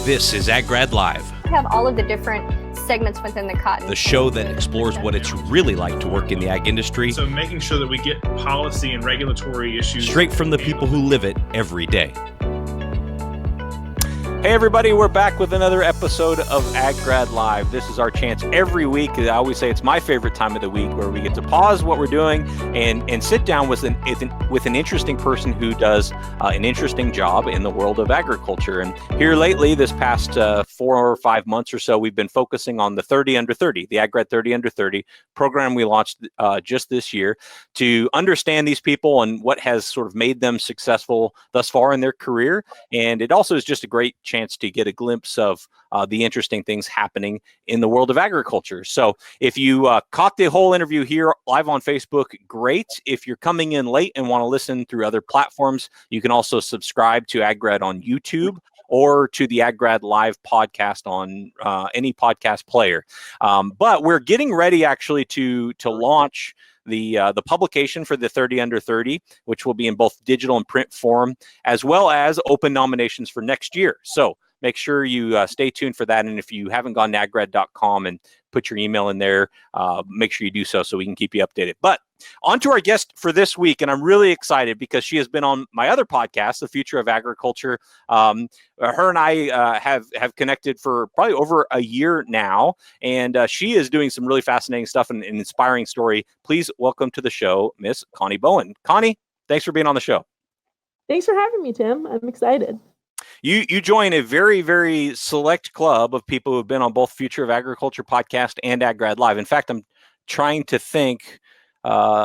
This is AgGrad Live. We have all of the different segments within the cotton. The show that explores what it's really like to work in the ag industry. So making sure that we get policy and regulatory issues straight from the people who live it every day. Hey everybody, we're back with another episode of AgGrad Live. This is our chance every week. I always say it's my favorite time of the week where we get to pause what we're doing and sit down with an interesting person who does an interesting job in the world of agriculture. And here lately, this past 4 or 5 months or so, we've been focusing on the 30 under 30, the AgGrad 30 under 30 program we launched just this year to understand these people and what has sort of made them successful thus far in their career. And it also is just a great chance to get a glimpse of the interesting things happening in the world of agriculture. So if you caught the whole interview here live on Facebook, great. If you're coming in late and want to listen through other platforms, you can also subscribe to AgGrad on YouTube or to the AgGrad Live podcast on any podcast player. But we're getting ready actually to launch the publication for the 30 under 30, which will be in both digital and print form, as well as open nominations for next year. So make sure you stay tuned for that. And if you haven't gone to aggrad.com and put your email in there, make sure you do so we can keep you updated. But on to our guest for this week, and I'm really excited because she has been on my other podcast, The Future of Agriculture. Her and I have connected for probably over a year now, and she is doing some really fascinating stuff and an inspiring story. Please welcome to the show, Miss Connie Bowen. Connie, thanks for being on the show. Thanks for having me, Tim. I'm excited. You join a very, very select club of people who have been on both Future of Agriculture podcast and AgGrad Live. In fact, I'm trying to think.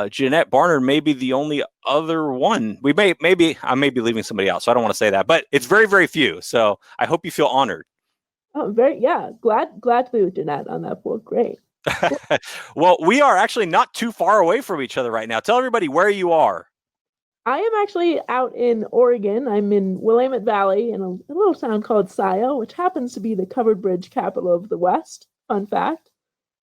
Jeanette Barnard may be the only other one. I may be leaving somebody out, so I don't want to say that, but it's very, very few. So I hope you feel honored. Oh, glad to be with Jeanette on that book. Great. Well, we are actually not too far away from each other right now. Tell everybody where you are. I am actually out in Oregon. I'm in Willamette Valley in a little town called Scio, which happens to be the covered bridge capital of the West. Fun fact.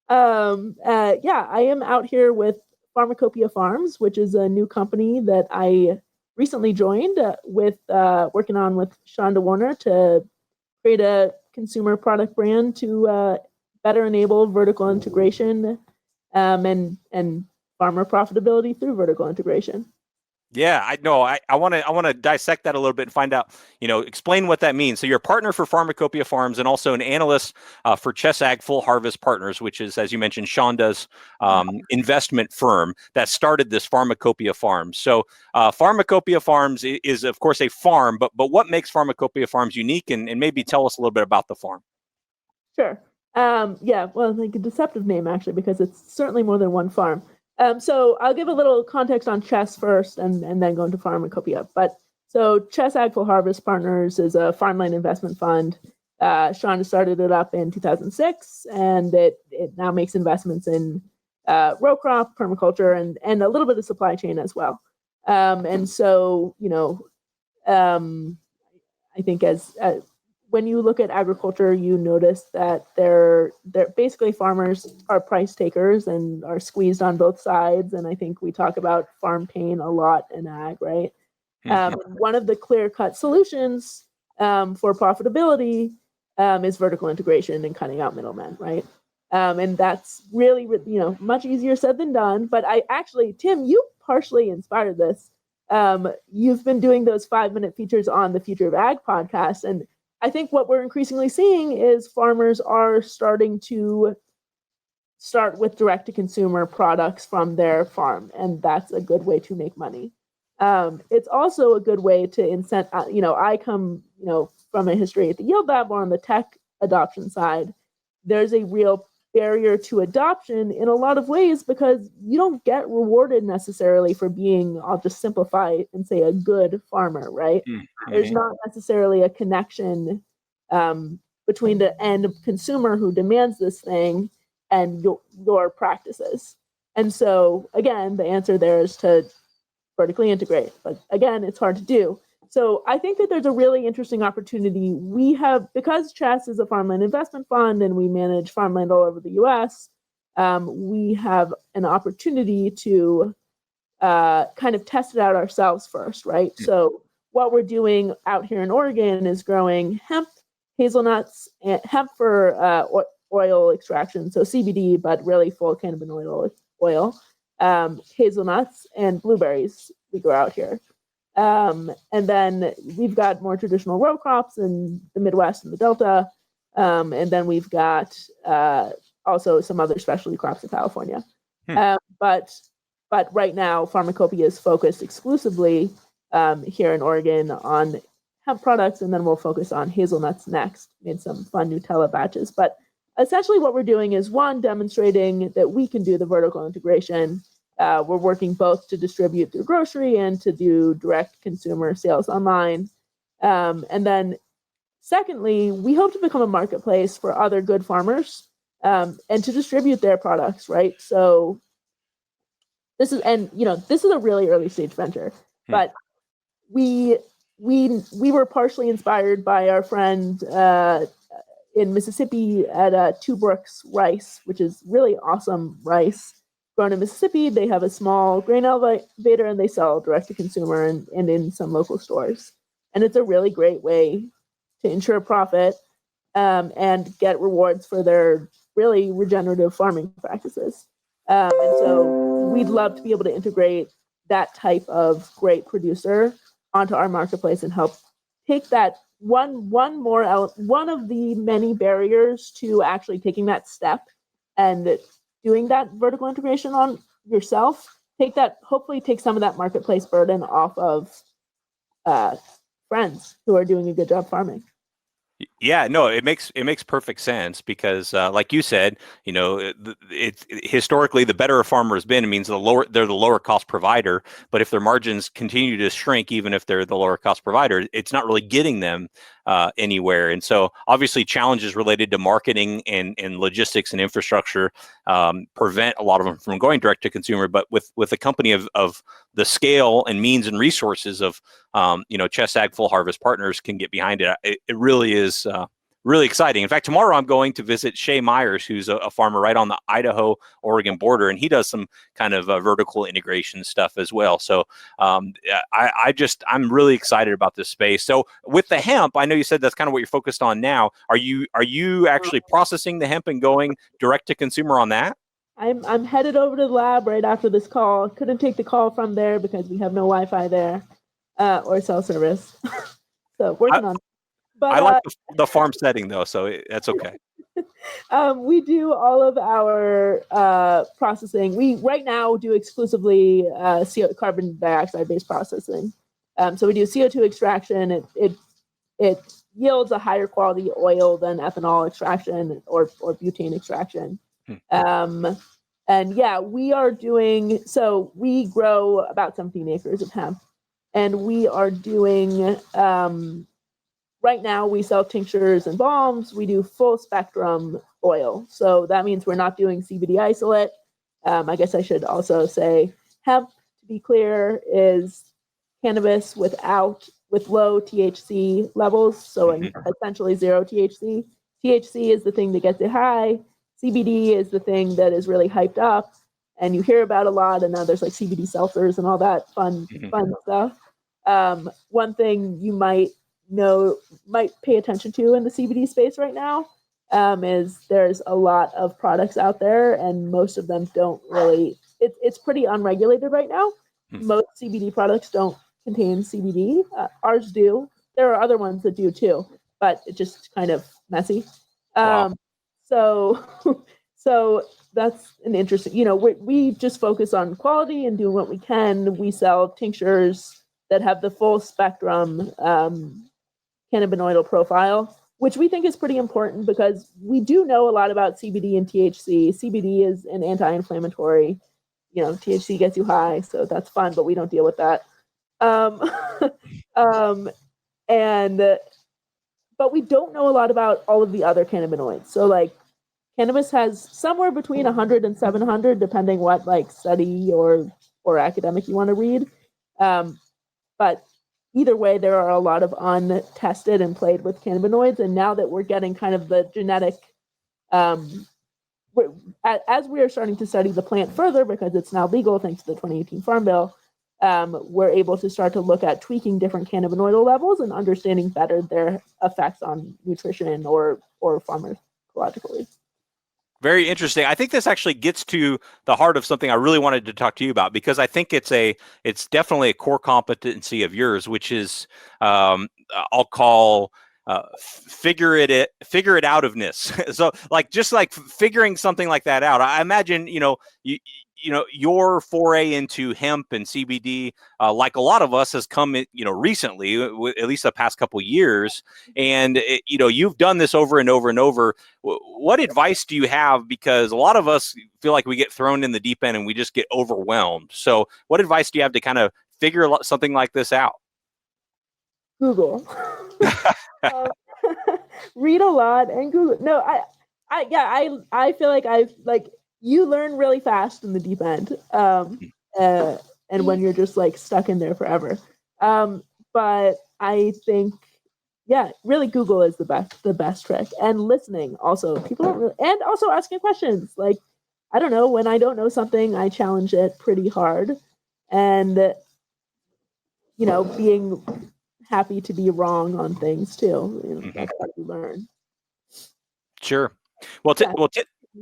I am out here with Pharmacopoeia Farms, which is a new company that I recently joined working on with Shonda Warner to create a consumer product brand to better enable vertical integration and farmer profitability through vertical integration. Yeah, I know. I want to dissect that a little bit and find out, explain what that means. So you're a partner for Pharmacopoeia Farms and also an analyst for Chess Ag Full Harvest Partners, which is, as you mentioned, Shonda's investment firm that started this Pharmacopoeia Farms. So Pharmacopoeia Farms is, of course, a farm, but what makes Pharmacopoeia Farms unique? And maybe tell us a little bit about the farm. Sure. Like a deceptive name, actually, because it's certainly more than one farm. So I'll give a little context on Chess first and then go into Pharmacopoeia. So Chess Ag Full Harvest Partners is a farmland investment fund. Shonda started it up in 2006, and it now makes investments in row crop, permaculture, and a little bit of supply chain as well. I think as when you look at agriculture, you notice that they're basically farmers are price takers and are squeezed on both sides. And I think we talk about farm pain a lot in ag, right? One of the clear-cut solutions for profitability is vertical integration and cutting out middlemen, right? And that's really, much easier said than done. But Tim, you partially inspired this. You've been doing those 5-minute features on the Future of Ag podcast, and I think what we're increasingly seeing is farmers are starting to start with direct-to-consumer products from their farm, and that's a good way to make money. It's also a good way to incent. I come, from a history at the Yield Lab or on the tech adoption side. There's a real barrier to adoption in a lot of ways because you don't get rewarded necessarily for being, I'll just simplify and say, a good farmer, right? Mm-hmm. There's not necessarily a connection between the end consumer who demands this thing and your practices. And so, again, the answer there is to vertically integrate. But again, it's hard to do. So I think that there's a really interesting opportunity. We have, because Chess is a farmland investment fund and we manage farmland all over the US, we have an opportunity to kind of test it out ourselves first, right? So what we're doing out here in Oregon is growing hemp hazelnuts, and hemp for oil extraction, so CBD, but really full cannabinoid oil, hazelnuts, and blueberries we grow out here. And then we've got more traditional row crops in the Midwest and the Delta. And then we've got also some other specialty crops in California. But right now, Pharmacopoeia is focused exclusively here in Oregon on hemp products, and then we'll focus on hazelnuts next. Made some fun Nutella batches. But essentially what we're doing is, one, demonstrating that we can do the vertical integration. We're working both to distribute through grocery and to do direct consumer sales online. And then secondly, we hope to become a marketplace for other good farmers and to distribute their products, right? So this is a really early stage venture, but we were partially inspired by our friend in Mississippi at Two Brooks Rice, which is really awesome rice grown in Mississippi. They have a small grain elevator and they sell direct to consumer and in some local stores. And it's a really great way to ensure profit and get rewards for their really regenerative farming practices. And so we'd love to be able to integrate that type of great producer onto our marketplace and help take that one of the many barriers to actually taking that step and doing that vertical integration on yourself. Hopefully take some of that marketplace burden off of friends who are doing a good job farming. Yeah, no, it makes perfect sense because, like you said, it's historically the better a farmer has been, it means they're the lower cost provider. But if their margins continue to shrink, even if they're the lower cost provider, it's not really getting them anywhere. And so, obviously, challenges related to marketing and logistics and infrastructure prevent a lot of them from going direct to consumer. But with a company of the scale and means and resources of Chess Ag Full Harvest Partners can get behind it. It really is really exciting. In fact, tomorrow I'm going to visit Shay Myers, who's a farmer right on the Idaho-Oregon border, and he does some kind of vertical integration stuff as well. So I'm really excited about this space. So with the hemp, I know you said that's kind of what you're focused on now. Are you actually processing the hemp and going direct to consumer on that? I'm headed over to the lab right after this call. Couldn't take the call from there because we have no Wi-Fi there or cell service. So working on it. But I like the farm setting though, so that's okay. We do all of our processing. We right now do exclusively carbon dioxide based processing. So we do CO2 extraction. It yields a higher quality oil than ethanol extraction or butane extraction. And yeah, we grow about 17 acres of hemp, and we are doing right now we sell tinctures and balms. We do full spectrum oil. So that means we're not doing CBD isolate. I guess I should also say hemp, to be clear, is cannabis with low THC levels. So essentially zero THC. THC is the thing that gets it high. CBD is the thing that is really hyped up and you hear about a lot. And now there's like CBD seltzers and all that fun stuff. One thing you might pay attention to in the CBD space right now is there's a lot of products out there and most of them don't really, it's pretty unregulated right now. Most CBD products don't contain CBD. Ours do. There are other ones that do too, but it's just kind of messy. Wow. So that's an interesting, we just focus on quality and doing what we can. We sell tinctures that have the full spectrum cannabinoidal profile, which we think is pretty important because we do know a lot about CBD and THC. CBD is an anti-inflammatory, THC gets you high, so that's fun, but we don't deal with that. But we don't know a lot about all of the other cannabinoids. So like cannabis has somewhere between 100 and 700, depending what like study or academic you want to read. But either way, there are a lot of untested and played with cannabinoids. And now that we're getting kind of the genetic, as we are starting to study the plant further, because it's now legal thanks to the 2018 Farm Bill, we're able to start to look at tweaking different cannabinoidal levels and understanding better their effects on nutrition or pharmacologically. Very interesting. I think this actually gets to the heart of something I really wanted to talk to you about, because I think it's definitely a core competency of yours, which is I'll call figure it outofness. So just figuring something like that out. I imagine your foray into hemp and CBD, like a lot of us, has come recently, at least the past couple of years, and you've done this over and over and over. What advice do you have? Because a lot of us feel like we get thrown in the deep end and we just get overwhelmed. So what advice do you have to kind of figure something like this out? Google. Read a lot and Google. No, I feel like you learn really fast in the deep end, and when you're just stuck in there forever. But I think, really Google is the best trick, and listening also. People don't really, and also asking questions. I don't know, when I don't know something, I challenge it pretty hard, and being happy to be wrong on things too. That's what you learn. Sure. Well,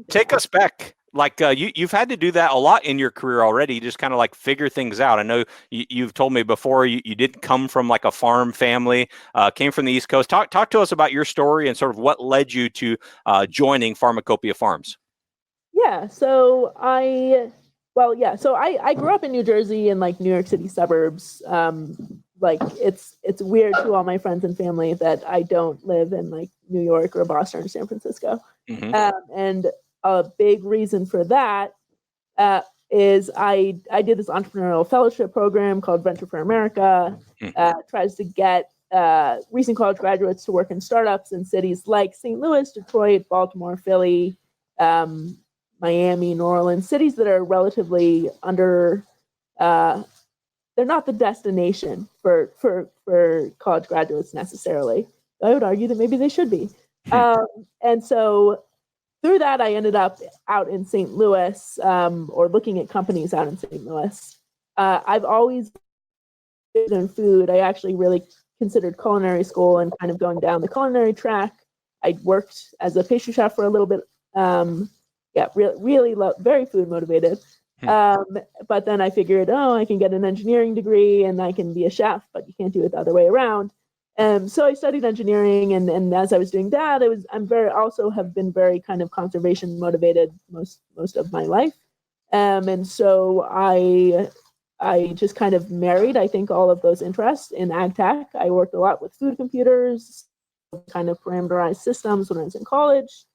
take us back. You've had to do that a lot in your career already, just kind of figure things out. I know you've told me before you didn't come from a farm family, came from the East Coast. Talk to us about your story and sort of what led you to joining Pharmacopoeia Farms. Yeah. So I grew up in New Jersey and New York City suburbs. It's weird to all my friends and family that I don't live in New York or Boston or San Francisco. And a big reason for that is I did this entrepreneurial fellowship program called Venture for America. Tries to get recent college graduates to work in startups in cities like St. Louis, Detroit, Baltimore, Philly, Miami, New Orleans, cities that are relatively under. They're not the destination for college graduates necessarily. I would argue that maybe they should be. And so through that, I ended up out in St. Louis, or looking at companies out in St. Louis. I've always been in food. I actually really considered culinary school and kind of going down the culinary track. I worked as a pastry chef for a little bit. Really very food motivated. But then I figured, I can get an engineering degree and I can be a chef, but you can't do it the other way around. So I studied engineering, and as I was doing that, have been very kind of conservation motivated most of my life. And so I just kind of married, I think, all of those interests in ag tech. I worked a lot with food computers, kind of parameterized systems when I was in college.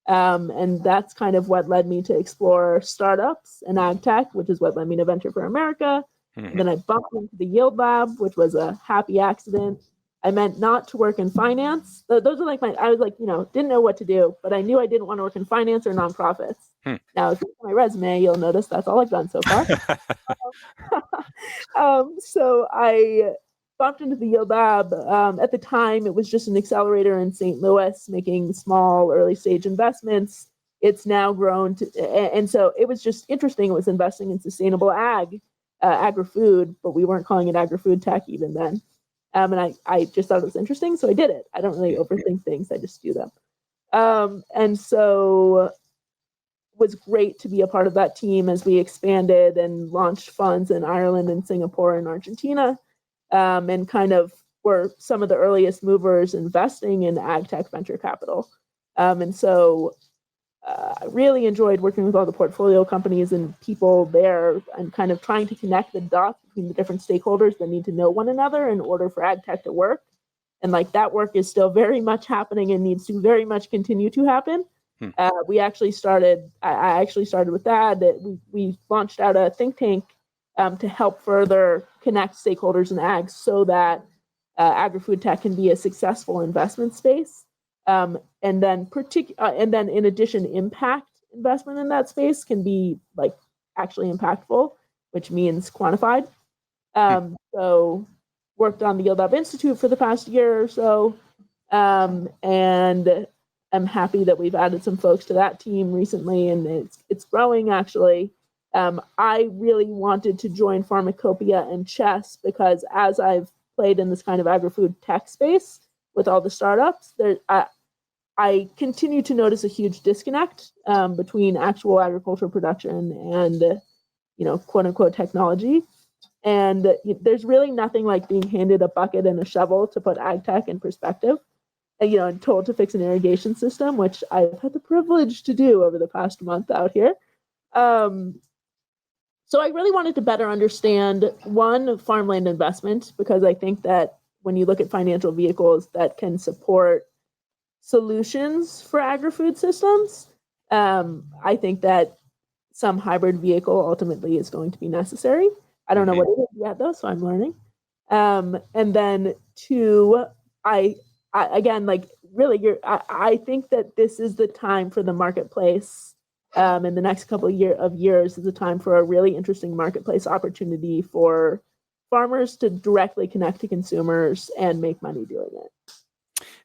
And that's kind of what led me to explore startups and ag tech, which is what led me to Venture for America. And then I bumped into the Yield Lab, which was a happy accident. I meant not to work in finance. Those are I was didn't know what to do, but I knew I didn't want to work in finance or nonprofits. Now, if you look at my resume, you'll notice that's all I've done so far. So I bumped into the Yield Lab. At the time, it was just an accelerator in St. Louis, making small early stage investments. It's now grown and so it was just interesting. It was investing in sustainable agri-food, but we weren't calling it agri-food tech even then. And I just thought it was interesting, so I did it. I don't really overthink things; I just do them. And so it was great to be a part of that team as we expanded and launched funds in Ireland and Singapore and Argentina. And kind of were some of the earliest movers investing in ag tech venture capital. And so I really enjoyed working with all the portfolio companies and people there and kind of trying to connect the dots between the different stakeholders that need to know one another in order for ag tech to work. And that work is still very much happening and needs to very much continue to happen. I actually started with that. We launched out a think tank to help further connect stakeholders in ag so that agri-food tech can be a successful investment space. And then in addition, impact investment in that space can be actually impactful, which means quantified. So worked on the Yield Lab Institute for the past year or so. And I'm happy that we've added some folks to that team recently, and it's growing actually. I really wanted to join Pharmacopoeia and Chess because as I've played in this kind of agri-food tech space with all the startups, I continue to notice a huge disconnect between actual agricultural production and, quote unquote technology. And there's really nothing like being handed a bucket and a shovel to put ag tech in perspective, and told to fix an irrigation system, which I've had the privilege to do over the past month out here. So I really wanted to better understand, one, farmland investment, because I think that when you look at financial vehicles that can support solutions for agri-food systems, I think that some hybrid vehicle ultimately is going to be necessary. I don't know what it is yet, though, so I'm learning. And then two, I think that this is the time for the marketplace. In the next couple of years is a time for a really interesting marketplace opportunity for farmers to directly connect to consumers and make money doing it.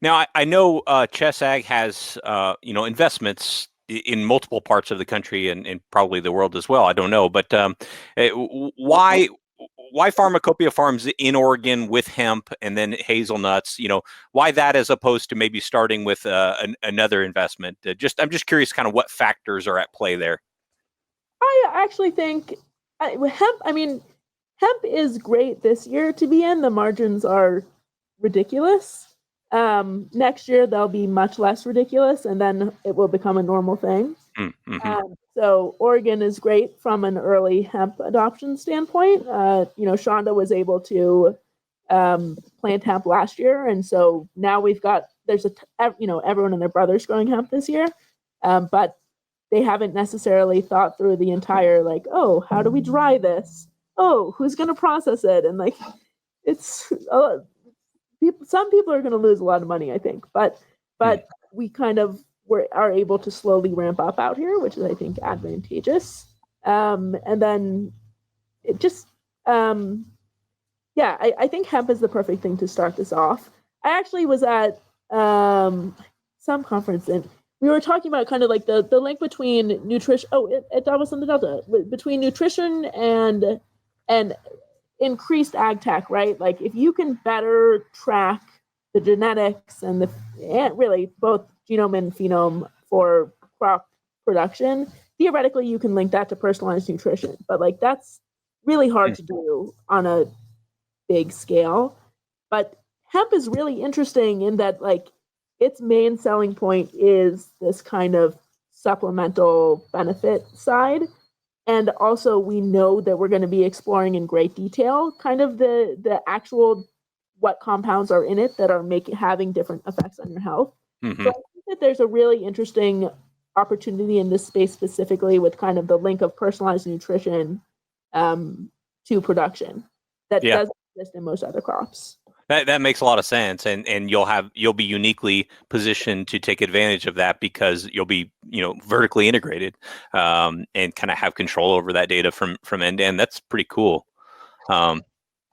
Now, I know Chess Ag has investments in multiple parts of the country and probably the world as well. I don't know, but why Pharmacopoeia Farms in Oregon with hemp and then hazelnuts? Why that as opposed to maybe starting with another investment? I'm just curious, kind of what factors are at play there. I actually think hemp is great this year to be in. The margins are ridiculous. Next year they'll be much less ridiculous, and then it will become a normal thing. So Oregon is great from an early hemp adoption standpoint. Shonda was able to plant hemp last year, and so now everyone and their brother's growing hemp this year, but they haven't necessarily thought through the entire how do we dry this? Oh, who's going to process it? And it's some people are going to lose a lot of money, I think, but we kind of are able to slowly ramp up out here, which is, I think, advantageous. And then it just, I think hemp is the perfect thing to start this off. I actually was at some conference and we were talking about kind of like the link between nutrition. At Davos in the Delta, between nutrition and increased ag tech, right? Like if you can better track the genetics and really both genome and phenome for crop production, theoretically you can link that to personalized nutrition. But that's really hard to do on a big scale. But hemp is really interesting in that its main selling point is this kind of supplemental benefit side. And also we know that we're going to be exploring in great detail kind of the actual what compounds are in it that are having different effects on your health. So I think that there's a really interesting opportunity in this space specifically with kind of the link of personalized nutrition to production that doesn't exist in most other crops. That makes a lot of sense, and you'll be uniquely positioned to take advantage of that because you'll be vertically integrated and kind of have control over that data from end to end. That's pretty cool.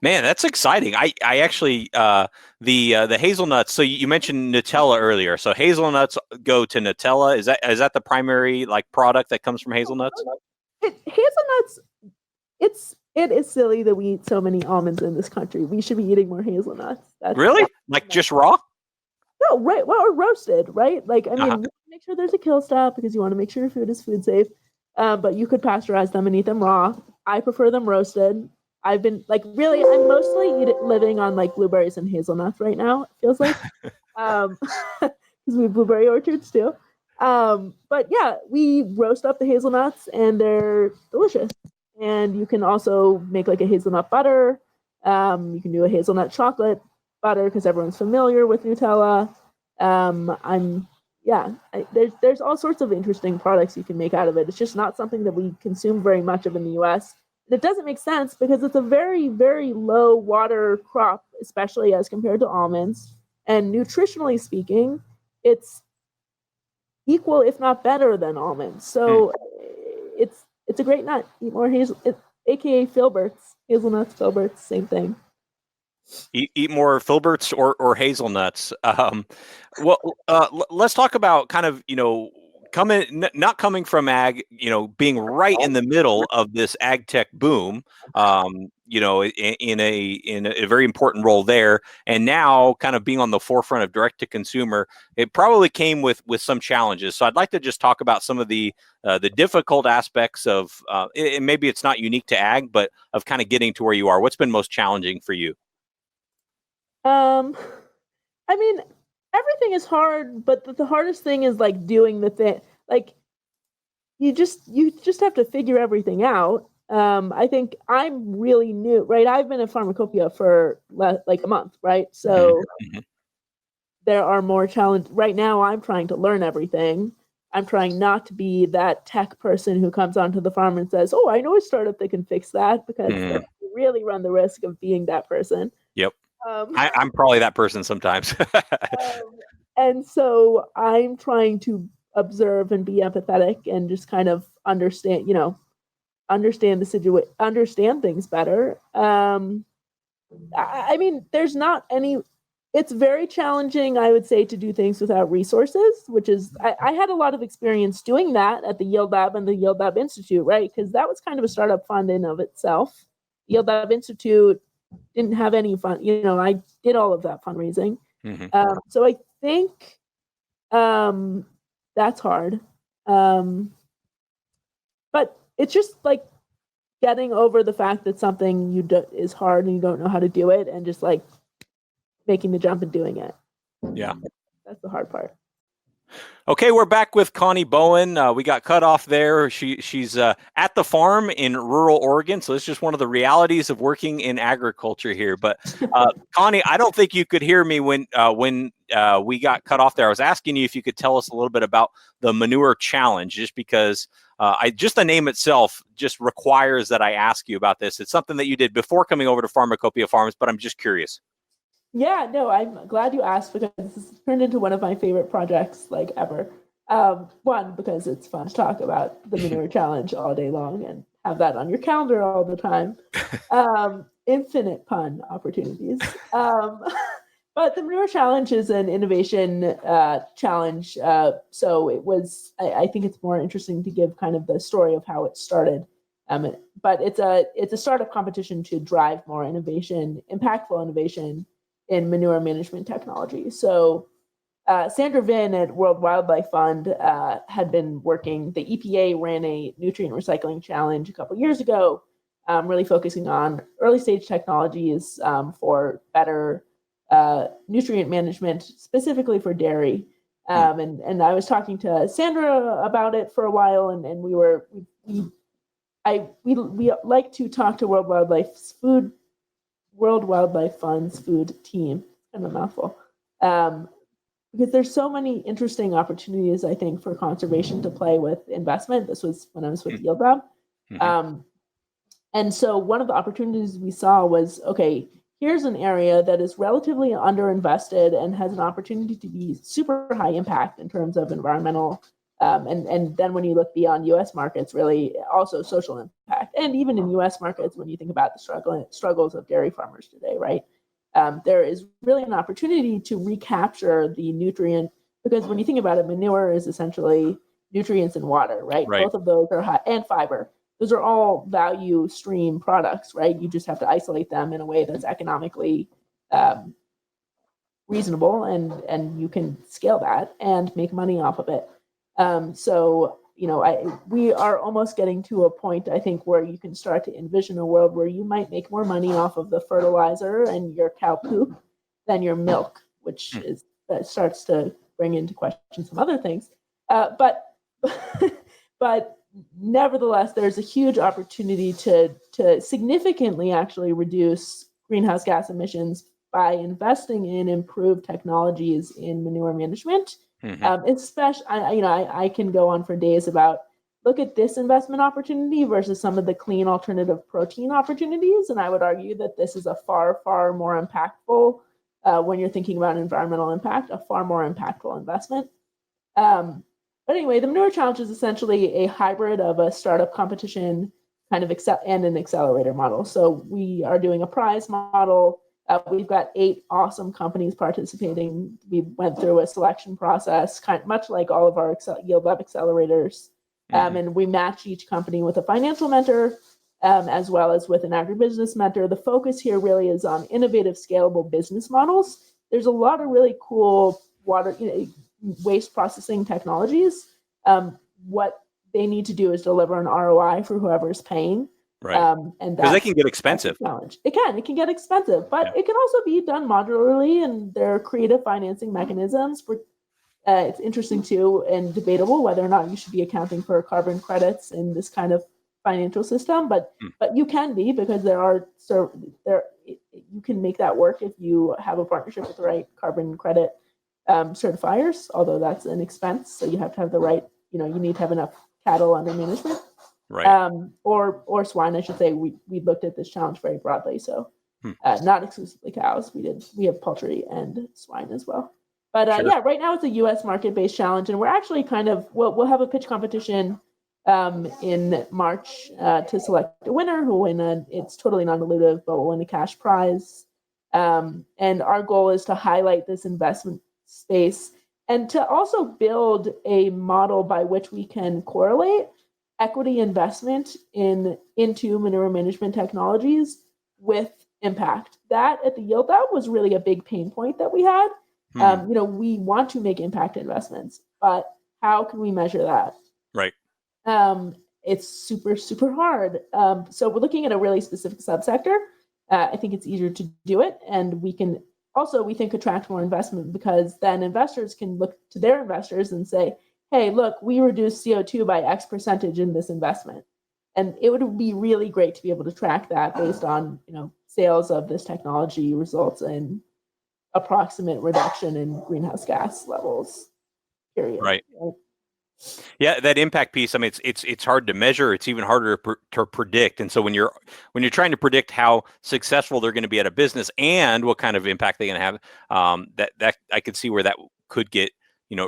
Man, that's exciting. I actually the hazelnuts. So you mentioned Nutella earlier. So hazelnuts go to Nutella. Is that the primary product that comes from hazelnuts? Hazelnuts. It is silly that we eat so many almonds in this country. We should be eating more hazelnuts. Really? Just raw? No, right. Well, or roasted, right? You want to make sure there's a kill stop because you want to make sure your food is food safe. But you could pasteurize them and eat them raw. I prefer them roasted. I've been I'm mostly living on blueberries and hazelnuts right now. It feels like, because we have blueberry orchards too. But yeah, we roast up the hazelnuts and they're delicious. And you can also make a hazelnut butter. You can do a hazelnut chocolate butter because everyone's familiar with Nutella. There's all sorts of interesting products you can make out of it. It's just not something that we consume very much of in the US. And it doesn't make sense because it's a very, very low water crop, especially as compared to almonds. And nutritionally speaking, it's equal, if not better than almonds. So it's a great nut. Eat more aka filberts. Hazelnuts, filberts, same thing. Eat more filberts or hazelnuts. Let's talk about kind of not coming from ag, being right in the middle of this ag tech boom, in a very important role there, and now kind of being on the forefront of direct to consumer, it probably came with some challenges. So I'd like to just talk about some of the difficult aspects of, and maybe it's not unique to ag, but of kind of getting to where you are. What's been most challenging for you? I mean, everything is hard, but the hardest thing is like doing the thing. Like you just have to figure everything out. I think I'm really new, right? I've been at Pharmacopoeia for like a month, right? So there are more challenges. Right now, I'm trying to learn everything. I'm trying not to be that tech person who comes onto the farm and says, "Oh, I know a startup that can fix that," because you really run the risk of being that person. Yep. I'm probably that person sometimes. And so I'm trying to observe and be empathetic and just kind of understand the situation, understand things better. I mean, there's not any, it's very challenging, I would say, to do things without resources, which is, I had a lot of experience doing that at the Yield Lab and the Yield Lab Institute, right? Because that was kind of a startup fund in of itself. Yield Lab Institute didn't have any fun, I did all of that fundraising. So I think that's hard. But it's just like getting over the fact that something is hard and you don't know how to do it, and just like making the jump and doing it. Yeah. That's the hard part. Okay, we're back with Connie Bowen. We got cut off there. She's at the farm in rural Oregon, so it's just one of the realities of working in agriculture here. But Connie, I don't think you could hear me when we got cut off there. I was asking you if you could tell us a little bit about the Manure Challenge, just because just the name itself just requires that I ask you about this. It's something that you did before coming over to Pharmacopoeia Farms, but I'm just curious. Yeah, no, I'm glad you asked, because this has turned into one of my favorite projects like ever. One, because it's fun to talk about the Manure Challenge all day long and have that on your calendar all the time. Infinite pun opportunities. But the Manure Challenge is an innovation challenge. So it was, I think it's more interesting to give kind of the story of how it started. But it's a startup competition to drive more innovation, impactful innovation in manure management technology. So Sandra Vinn at World Wildlife Fund had been working, the EPA ran a nutrient recycling challenge a couple years ago, really focusing on early stage technologies for better nutrient management, specifically for dairy. And I was talking to Sandra about it for a while, and we like to talk to World Wildlife Fund's food team, kind of a mouthful, because there's so many interesting opportunities, I think, for conservation to play with investment. This was when I was with Yield Lab. And so one of the opportunities we saw was, okay, here's an area that is relatively underinvested and has an opportunity to be super high impact in terms of environmental, and then when you look beyond U.S. markets, really also social impact. And even in U.S. markets, when you think about the struggles of dairy farmers today, right? There is really an opportunity to recapture the nutrient, because when you think about it, manure is essentially nutrients and water, right? Both of those are high, and fiber. Those are all value stream products, right? You just have to isolate them in a way that's economically reasonable, and you can scale that and make money off of it. So, we are almost getting to a point, I think, where you can start to envision a world where you might make more money off of the fertilizer and your cow poop than your milk, which that starts to bring into question some other things. But nevertheless, there's a huge opportunity to significantly actually reduce greenhouse gas emissions by investing in improved technologies in manure management. Especially, I can go on for days about, look at this investment opportunity versus some of the clean alternative protein opportunities. And I would argue that this is a far, far more impactful, when you're thinking about environmental impact, a far more impactful investment. But anyway, the Manure Challenge is essentially a hybrid of a startup competition kind of and an accelerator model. So we are doing a prize model We've got 8 awesome companies participating. We went through a selection process, kind of much like all of our Yield Lab accelerators. And we match each company with a financial mentor, as well as with an agribusiness mentor. The focus here really is on innovative, scalable business models. There's a lot of really cool waste processing technologies. What they need to do is deliver an ROI for whoever's paying. Right. And because they can get expensive. Challenge. It can get expensive, but it can also be done modularly, and there are creative financing mechanisms for. It's interesting too and debatable whether or not you should be accounting for carbon credits in this kind of financial system, but you can be, because you can make that work if you have a partnership with the right carbon credit certifiers, although that's an expense. So you have to have the right, you need to have enough cattle under management. Right. Or swine, I should say. We looked at this challenge very broadly. So not exclusively cows. We have poultry and swine as well. But Sure. right now it's a US market-based challenge, and we're actually we'll have a pitch competition in March to select a winner who will win it's totally non-dilutive, but will win a cash prize. And our goal is to highlight this investment space and to also build a model by which we can correlate equity investment into manure management technologies with impact. That at the Yield Lab was really a big pain point that we had. We want to make impact investments, but how can we measure that? Right. It's super, super hard. So we're looking at a really specific subsector. I think it's easier to do it. And we can also, we think, attract more investment, because then investors can look to their investors and say, hey, look, we reduced CO2 by X percentage in this investment. And it would be really great to be able to track that based on, sales of this technology results in approximate reduction in greenhouse gas levels, period. Right. Yeah, that impact piece. I mean, it's hard to measure. It's even harder to predict. And so when you're trying to predict how successful they're going to be at a business and what kind of impact they're going to have, that I could see where that could get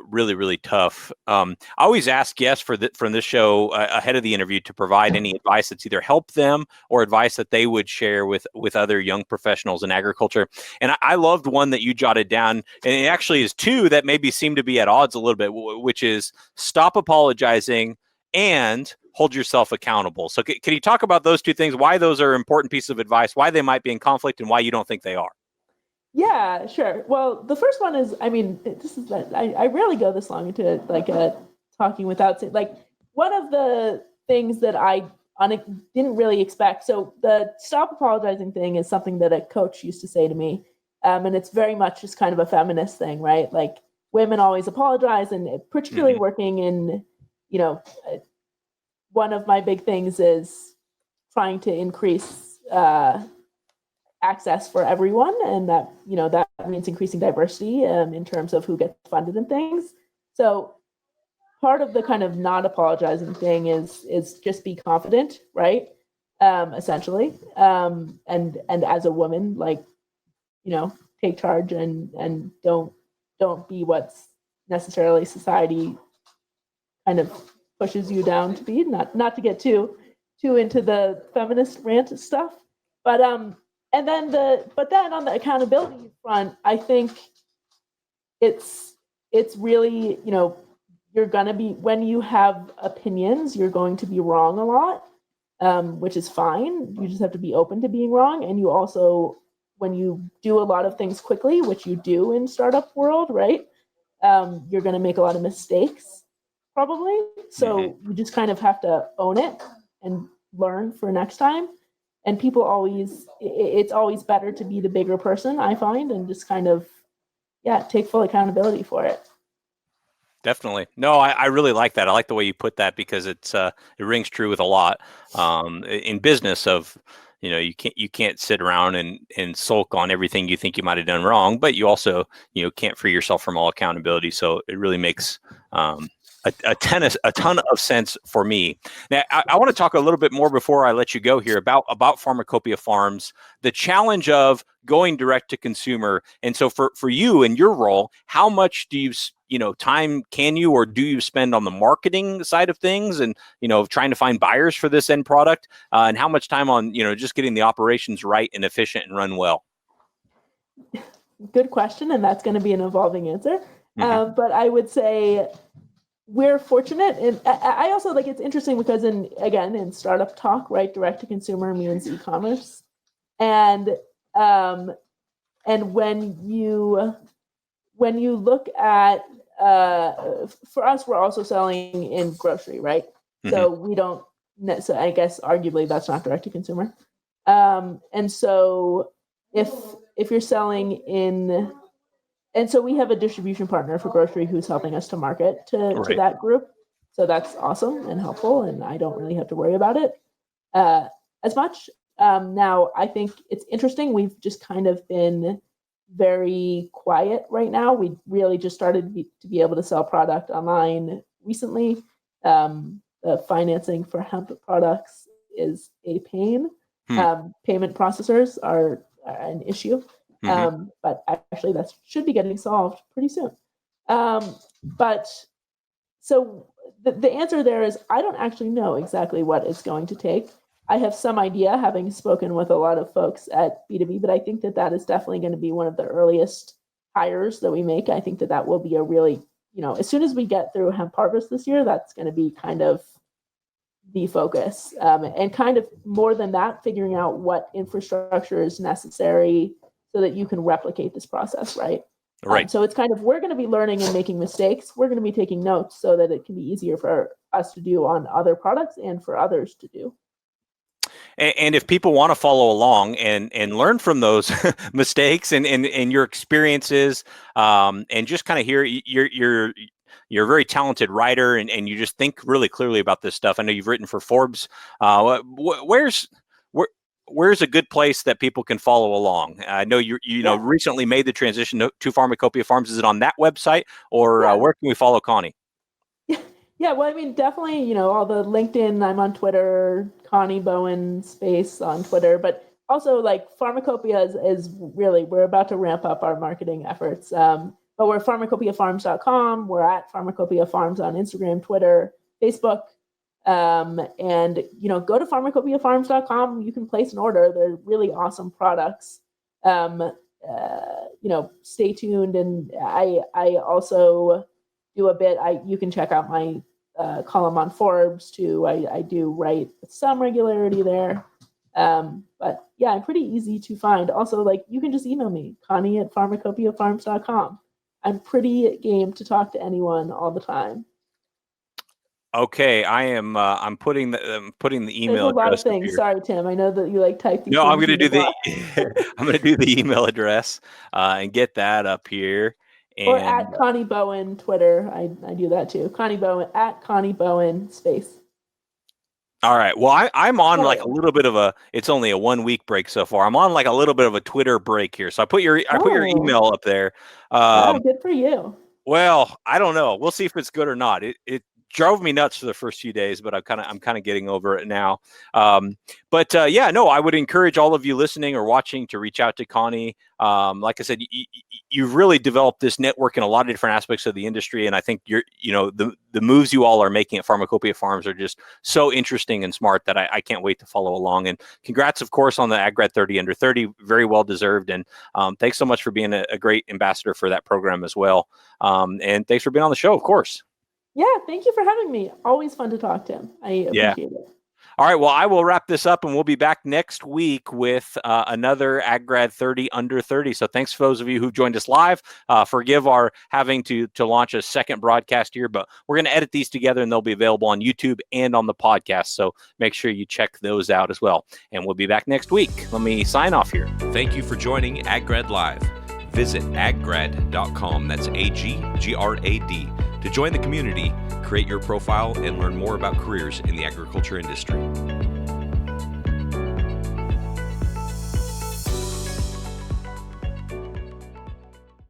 really, really tough. I always ask guests from this show ahead of the interview to provide any advice that's either helped them or advice that they would share with other young professionals in agriculture. And I loved one that you jotted down, and it actually is 2 that maybe seem to be at odds a little bit, which is stop apologizing and hold yourself accountable. So can you talk about those 2 things, why those are important pieces of advice, why they might be in conflict, and why you don't think they are? Yeah, sure. Well, the first one is, I rarely go this long into talking without saying, one of the things that I didn't really expect. So the stop apologizing thing is something that a coach used to say to me. And it's very much just kind of a feminist thing, right? Like, women always apologize, and particularly working in, one of my big things is trying to increase access for everyone, and that that means increasing diversity in terms of who gets funded and things. So part of the kind of not apologizing thing is just be confident, right? Essentially, and as a woman, take charge and don't be what's necessarily society kind of pushes you down to be. Not to get too into the feminist rant stuff, but then on the accountability front, I think it's really, you're gonna be, when you have opinions, you're going to be wrong a lot, which is fine. You just have to be open to being wrong. And you also, when you do a lot of things quickly, which you do in startup world, right? You're gonna make a lot of mistakes, probably. So you just kind of have to own it and learn for next time. And it's always better to be the bigger person, I find, and just kind of, take full accountability for it. Definitely. No, I really like that. I like the way you put that, because it rings true with a lot in business of, you can't sit around and sulk on everything you think you might have done wrong, but you also, can't free yourself from all accountability. So it really makes a ton of sense for me. Now, I want to talk a little bit more before I let you go here about Pharmacopoeia Farms, the challenge of going direct to consumer. And so for you in your role, how much do you time can you or do you spend on the marketing side of things and, trying to find buyers for this end product? And how much time on, just getting the operations right and efficient and run well? Good question, and that's going to be an evolving answer. Mhm. But I would say we're fortunate, and I also like it's interesting because in startup talk, right, direct to consumer means e-commerce, and when you look at for us, we're also selling in grocery, right? So we don't. So I guess arguably that's not direct to consumer, and so if you're selling in. And so we have a distribution partner for grocery who's helping us to market to Right. that group. So that's awesome and helpful, and I don't really have to worry about it as much. Now, I think it's interesting. We've just kind of been very quiet right now. We really just started to be able to sell product online recently. The financing for hemp products is a pain. Payment processors are an issue. But actually that should be getting solved pretty soon. But so the answer there is I don't actually know exactly what it's going to take. I have some idea, having spoken with a lot of folks at B2B, but I think that is definitely going to be one of the earliest hires that we make. I think that will be a really, as soon as we get through hemp harvest this year, that's going to be kind of the focus. And kind of more than that, figuring out what infrastructure is necessary so that you can replicate this process, right? Right. So it's kind of, we're going to be learning and making mistakes. We're going to be taking notes so that it can be easier for us to do on other products and for others to do. And if people want to follow along and learn from those mistakes and your experiences, and just kind of hear you're a very talented writer and you just think really clearly about this stuff. I know you've written for Forbes. Where's a good place that people can follow along? I know you recently made the transition to Pharmacopoeia Farms. Is it on that website, or where can we follow Connie? Yeah, well, I mean, definitely, all the LinkedIn, I'm on Twitter, Connie Bowen space on Twitter, but also like Pharmacopoeia is really, we're about to ramp up our marketing efforts. But we're pharmacopiafarms.com. We're at Pharmacopoeia Farms on Instagram, Twitter, Facebook. And go to pharmacopiafarms.com. You can place an order. They're really awesome products. Stay tuned. And I also do a bit. You can check out my column on Forbes too. I do write with some regularity there. But yeah, I'm pretty easy to find. Also, like, you can just email me, Connie at pharmacopiafarms.com. I'm pretty game to talk to anyone all the time. Okay, I am. I'm putting the email. There's a lot of address things. Sorry, Tim. I know that you type these. No, I'm going to do I'm going to do the email address and get that up here. And, or at Connie Bowen Twitter. I do that too. Connie Bowen at Connie Bowen space. All right. Well, I'm on like a little bit of a. It's only a 1 week break so far. I'm on like a little bit of a Twitter break here. So I put your email up there. Good for you. Well, I don't know. We'll see if it's good or not. It drove me nuts for the first few days, but I'm kind of getting over it now. I would encourage all of you listening or watching to reach out to Connie. Like I said, you've really developed this network in a lot of different aspects of the industry, and I think the moves you all are making at Pharmacopoeia Farms are just so interesting and smart that I can't wait to follow along. And congrats, of course, on the AgGrad 30 under 30, very well deserved. And thanks so much for being a great ambassador for that program as well. And thanks for being on the show, of course. Yeah, thank you for having me. Always fun to talk to him. I appreciate it. All right, well, I will wrap this up, and we'll be back next week with another AgGrad 30 under 30. So thanks for those of you who joined us live. Forgive our having to launch a second broadcast here, but we're going to edit these together, and they'll be available on YouTube and on the podcast. So make sure you check those out as well. And we'll be back next week. Let me sign off here. Thank you for joining AgGrad Live. Visit aggrad.com. That's AGGRAD. To join the community, create your profile, and learn more about careers in the agriculture industry.